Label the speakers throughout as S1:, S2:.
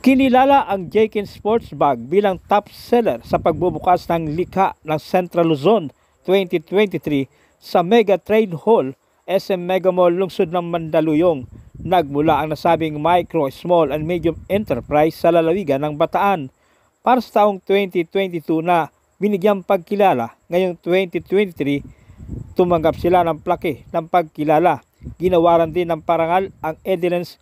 S1: Kinilala ang Jaykin Sports Bag bilang top seller sa pagbubukas ng likha ng Central Luzon 2023 sa Mega Trade Hall, SM Mega Mall, lungsod ng Mandaluyong. Nagmula ang nasabing micro, small and medium enterprise sa lalawigan ng Bataan. Para sa taong 2022 na binigyang pagkilala, ngayong 2023, tumanggap sila ng plaque ng pagkilala. Ginawaran din ng parangal ang Edelens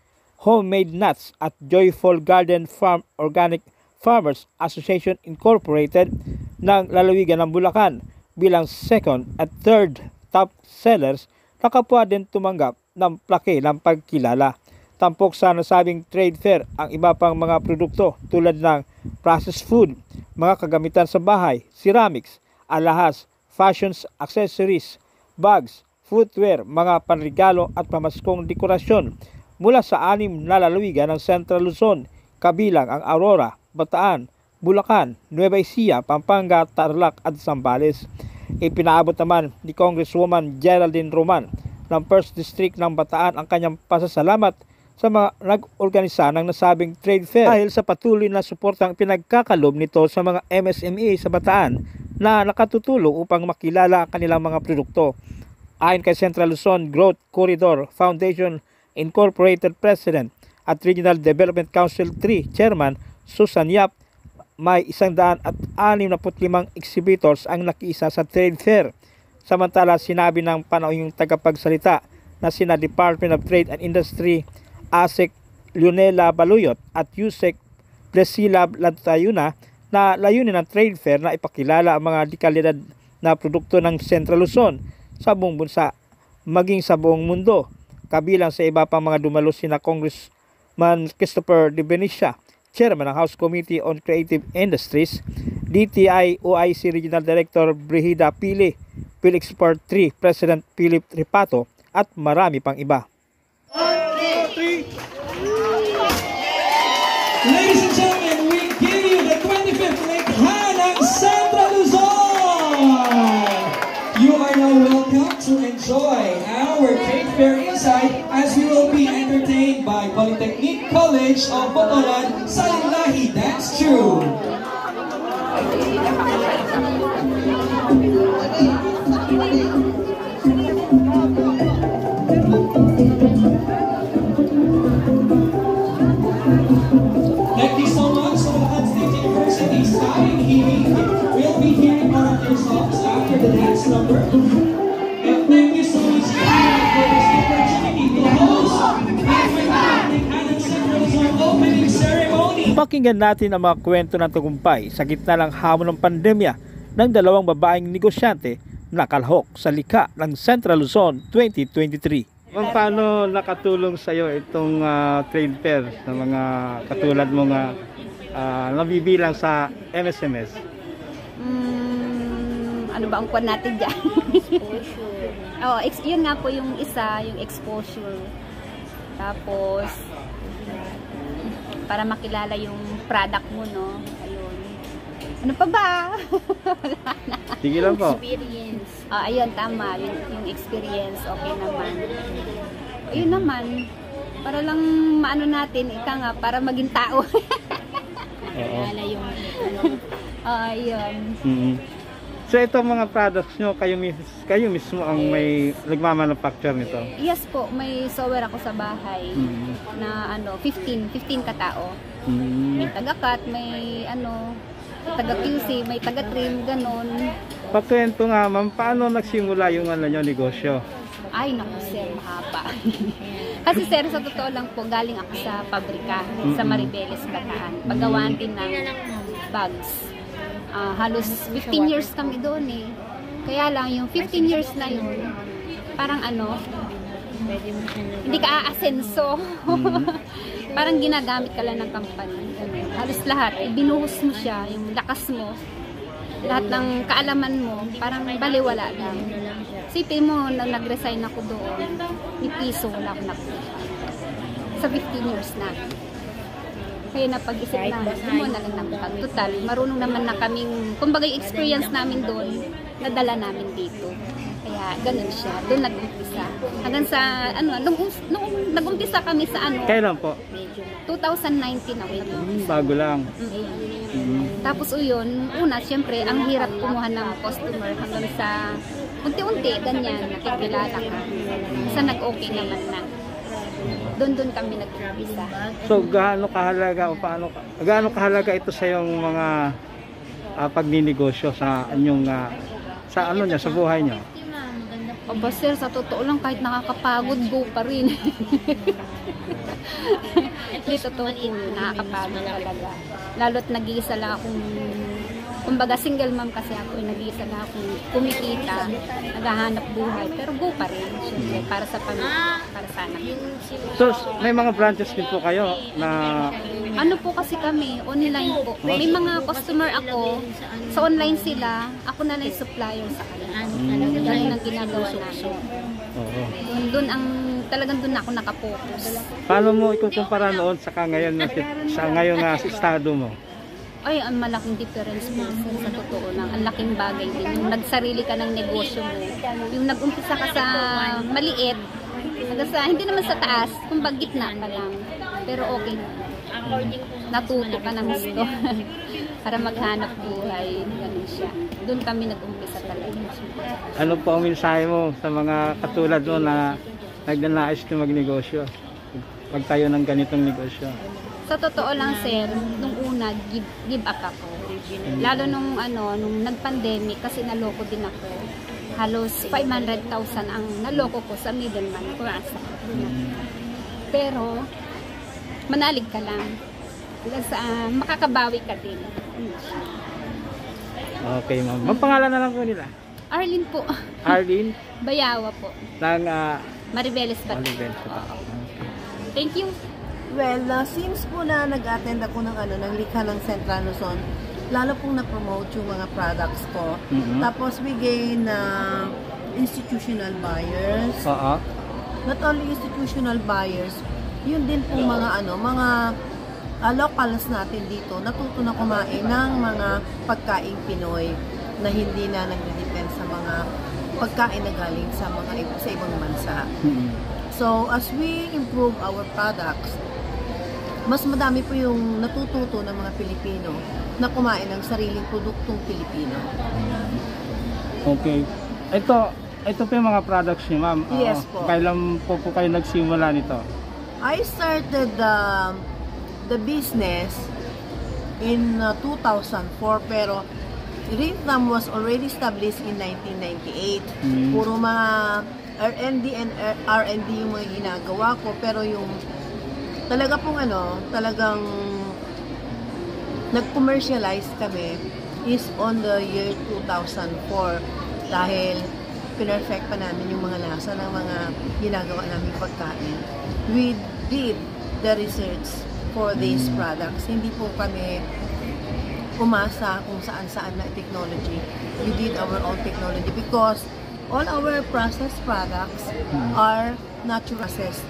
S1: Homemade Nuts at Joyful Garden Farm Organic Farmers Association Incorporated ng lalawigan ng Bulacan bilang second at third top sellers. Nakapwa din tumanggap ng plaque ng pagkilala. Tampok sa nasabing trade fair ang iba pang mga produkto tulad ng processed food, mga kagamitan sa bahay, ceramics, alahas, fashions, accessories, bags, footwear, mga panregalo at pamaskong dekorasyon mula sa 6 na lalawigan ng Central Luzon, kabilang ang Aurora, Bataan, Bulacan, Nueva Ecija, Pampanga, Tarlac at Zambales. Ipinaabot naman ni Congresswoman Geraldine Roman ng 1st District ng Bataan ang kanyang pasasalamat sa mga nag-organisa ng nasabing trade fair dahil sa patuloy na suportang pinagkakalob nito sa mga MSME sa Bataan na nakatutulong upang makilala ang kanilang mga produkto. Ayon kay Central Luzon Growth Corridor Foundation Incorporated President at Regional Development Council 3 Chairman Susan Yap, may 165 exhibitors ang nakiisa sa trade fair. Samantala, sinabi ng panahong tagapagsalita na sina Department of Trade and Industry ASEC Leonela Baluyot at USEC Priscilla Lantayuna na layunin ng trade fair na ipakilala ang mga dekalidad na produkto ng Central Luzon sa buong bansa maging sa buong mundo. Kabilang sa iba pang mga dumalo sina Congressman Christopher De Benicia, Chairman ng House Committee on Creative Industries, DTI OIC Regional Director Brigida Pili, PhilExport 3 President Philip Ripato at marami pang iba.
S2: Ladies and gentlemen, we give you the 25th Likha ng Central Luzon! You are now welcome to enjoy our trade fair inside as we will be entertained by Polytechnic College of Bacolod Salinlahi Dance Troupe. Thank you so much to Bulacan State University starring Himi. We'll be hearing more of their songs after the dance number. And thank you so much for this opportunity to host the Central Luzon opening ceremony.
S1: Pakinggan natin ang mga kwento ng tagumpay sa gitna ng hamon ng pandemya ng dalawang babaeng negosyante na kalahok sa likha ng Central Luzon 2023. Paano nakatulong sa iyo itong trade fair ng mga katulad mo nga nabibilang sa MSMS?
S3: Ano ba ang kwan natin dyan? Oh, yun nga po yung isa, yung exposure. Tapos, para makilala yung product mo, no? Ayun. Ano pa ba?
S1: Sige lang po.
S3: Experience. Ayun, tama. Yung experience, okay naman. Ayun naman. Para lang maano natin, ika nga, para maging tao. Kilala yung ayun.
S1: So itong mga products nyo, kayo mismo ang may nagmamanufacture nito?
S3: Yes po, may software ako sa bahay na 15 katao. May taga-cut, may taga-QC, may taga-trim, ganon.
S1: Pakwento nga ma'am, paano nagsimula yung nyo negosyo?
S3: Ay naku sir, mahaba. Kasi sir, sa totoo lang po, galing ako sa pabrika, sa Maribeles, Bataan. Paggawaan din ng bags. Halos 15 years kami doon eh. Kaya lang, yung 15 years na yun, parang hindi ka aasenso. Parang ginagamit ka lang ng company. Halos lahat, binuhos mo siya, yung lakas mo, lahat ng kaalaman mo, parang baliwala lang. Sipin mo, nag-resign ako doon, ni piso, wala akong nakuha. Sa 15 years na. Kaya napag-isip na, mo na lang ng pag-total. Marunong naman na kaming, kumbaga yung experience namin doon, nadala namin dito. Kaya ganun siya, doon nag-umpisa. nag-umpisa. Hanggang sa, nung nag-umpisa kami sa
S1: Kailan po?
S3: 2019 ako nag-umpisa.
S1: Bago lang.
S3: Tapos yun, una, syempre, ang hirap kumuha ng customer hanggang sa unti-unti, ganyan, nakikilala ka. Sa nag-okay naman na. Doon kami nag-umpisa.
S1: So, gaano kahalaga gaano kahalaga ito sa yung mga pagninegosyo sa inyong sa buhay niyo?
S3: Aba sir, sa totoo lang, kahit nakakapagod, go pa rin. Hindi, totoo po yun, nakakapagod talaga. Lalo't nag-iisa lang akong, kumbaga single mom kasi ako, nag-iisa lang akong kumikita, naghahanap buhay, pero go pa rin, syempre, para sa pamilya, para sa anak.
S1: So, may mga branches din po kayo na...
S3: Ano po kasi kami, online po. May mga customer ako, sa online sila, ako na lang yung supplier sa kanila. Ganun ang ginagawa namin.
S1: Oo.
S3: Talagang doon ako nakapokus.
S1: Paano mo ikukumpara noon sa ngayon sa estado mo?
S3: Ay, ang malaking difference po sir, sa totoo lang. Ang laking bagay din. Yung nagsarili ka ng negosyo mo. Yung nag-umpisa ka sa maliit, hindi naman sa taas, kumbaga gitna ka lang. Pero okay. Natuto ka ng gusto. Para maghanap buhay. Ganun siya. Doon kami nag-umpisa talaga.
S1: Ano po ang mensahe mo sa mga katulad mo na nagnanais na magnegosyo? Magtayo ng ganitong negosyo?
S3: Sa totoo lang sir, nung una, give up ako. Lalo nung nag-pandemic, kasi naloko din ako. Halos 500,000 ang naloko ko sa middleman. Pero, manalig ka lang. Makakabawi ka din.
S1: Okay ma'am. Ang pangalan na lang po nila?
S3: Arlene po.
S1: Arlene?
S3: Bayawa po.
S1: Ng
S3: Maribeles ba?
S1: Maribeles po.
S3: Thank you.
S4: Well, since po na nag-attend ako ng likha ng Central Luzon, lalo pong na-promote yung mga products ko. Tapos we gain institutional buyers. Not only institutional buyers, yun din pong mga locals natin dito, natuto na kumain ng mga pagkaing Pinoy na hindi na nagde-depend sa mga pagkain na galing sa ibang bansa. So, as we improve our products, mas madami po yung natututo ng mga Pilipino na kumain ng sariling produktong Pilipino.
S1: Okay. Ito po yung mga products niyo, ma'am.
S4: Yes po.
S1: Kailan po kayo nagsimula nito?
S4: I started the business in 2004, pero Rhythm was already established in 1998. Puro mga R&D and R&D yung mga ginagawa ko, pero yung talaga pong talagang nag-commercialize kami is on the year 2004 dahil pinerfect pa namin yung mga lasa ng mga ginagawa namin pagkain. We did the research for these products. Hindi po kami umasa kung saan-saan na technology. We did our own technology because all our processed products are natural processed.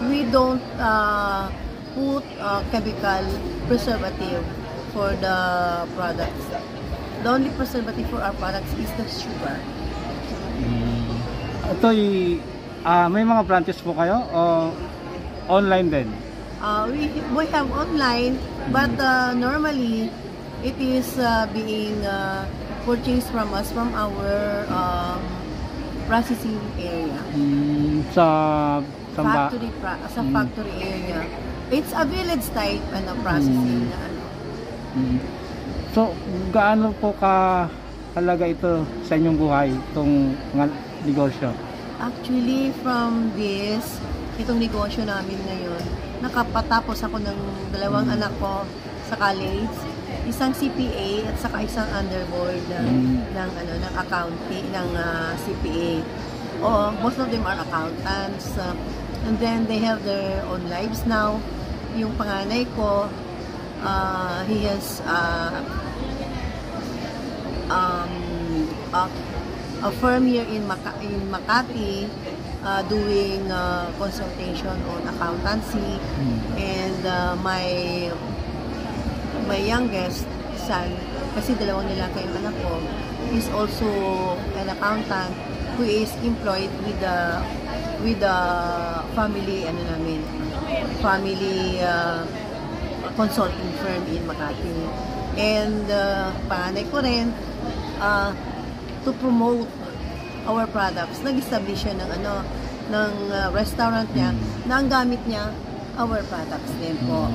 S4: We don't put chemical preservative for the products. The only preservative for our products is the sugar.
S1: Ito may mga branches po kayo o online din?
S4: We have online, but normally it is being purchased from us from our processing area.
S1: Sa
S4: factory area. It's a village type processing.
S1: So, gaano po halaga ito sa inyong buhay, itong negosyo?
S4: Actually, from itong negosyo namin ngayon, nakapatapos ako ng dalawang anak ko sa college, isang CPA at saka isang underboard ng accounting ng CPA. Most of them are accountants, and then they have their own lives now. Yung panganay ko, he has a firm here in Makati, doing consultation on accountancy, and my youngest son, kasi dalawang nilalaki yung anak ko, is also an accountant who is employed with the with the family, family consulting firm in Makati. And panganay ko rin, to promote our products, nag-establish siya ng restaurant niya na ang gamit niya our products din po.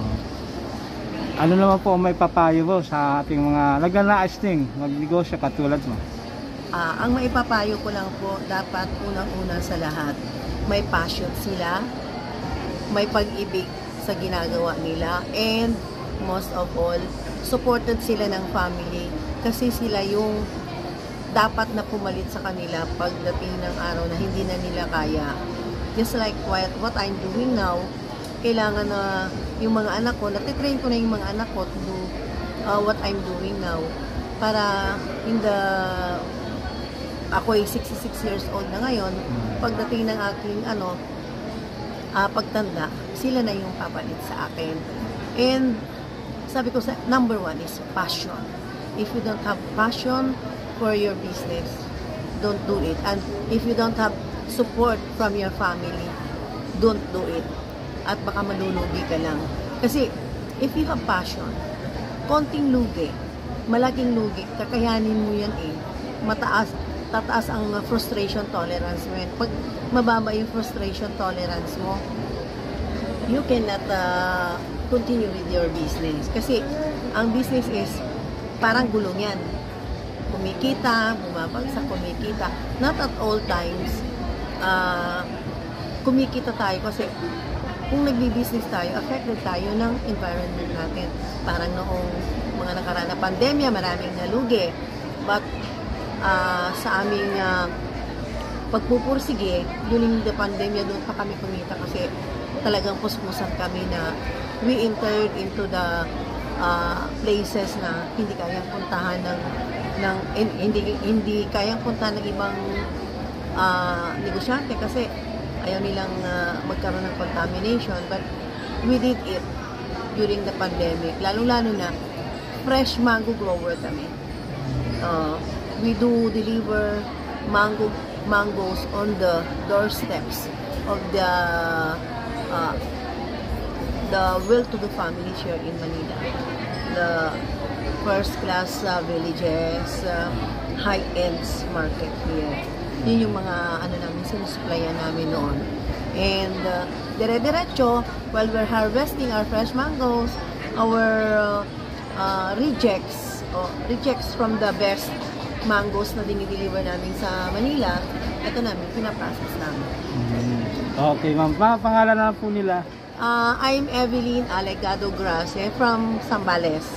S1: Ano naman po may papayo mo sa ating mga nagnanais ding magnegosyo katulad mo?
S4: Ang maipapayo ko lang po, dapat unang-una sa lahat, may passion sila, may pag-ibig sa ginagawa nila, and most of all, supported sila ng family kasi sila yung dapat na pumalit sa kanila pagdating ng araw na hindi na nila kaya. Just like what I'm doing now, kailangan na yung mga anak ko, natitrain ko na yung mga anak ko to do what I'm doing now. Para ako ay 66 years old na ngayon, pagdating ng aking pagtanda, sila na yung papalit sa akin. And sabi ko, number one is passion. If you don't have passion for your business, don't do it. And if you don't have support from your family, don't do it. At baka malulugi ka lang. Kasi, if you have passion, konting lugi, malaking lugi, kakayanin mo yan tataas ang frustration tolerance mo. Pag mababa yung frustration tolerance mo, you cannot continue with your business. Kasi, ang business is parang gulong yan. Kumikita, bumabagsak, kumikita. Not at all times, kumikita tayo kasi kung nagbi-business tayo, affected tayo ng environment natin. Parang noong mga nakaraan na pandemya, maraming nalugi. But sa aming pagpupursige, during the pandemya, doon pa kami kumita kasi talagang puspusan kami na we entered into the places na hindi kayang puntahan hindi kayang puntahan ng ibang negosyante kasi ayaw nilang magkaroon ng contamination, but we did it during the pandemic. Lalo-lalo na fresh mango grower kami. We do deliver mangoes on the doorsteps of the well-to-do families here in Manila. The first-class villages, high-end market here. Yun yung mga namin, sinusupplyan namin noon. And dire-diretso, while we're harvesting our fresh mangoes, our rejects from the best mangoes na dinideliver namin sa Manila, ito namin, pinaprocess namin.
S1: Okay, ma'am. Pangalan na po nila?
S4: I'm Evelyn Alegado Grace from Zambales.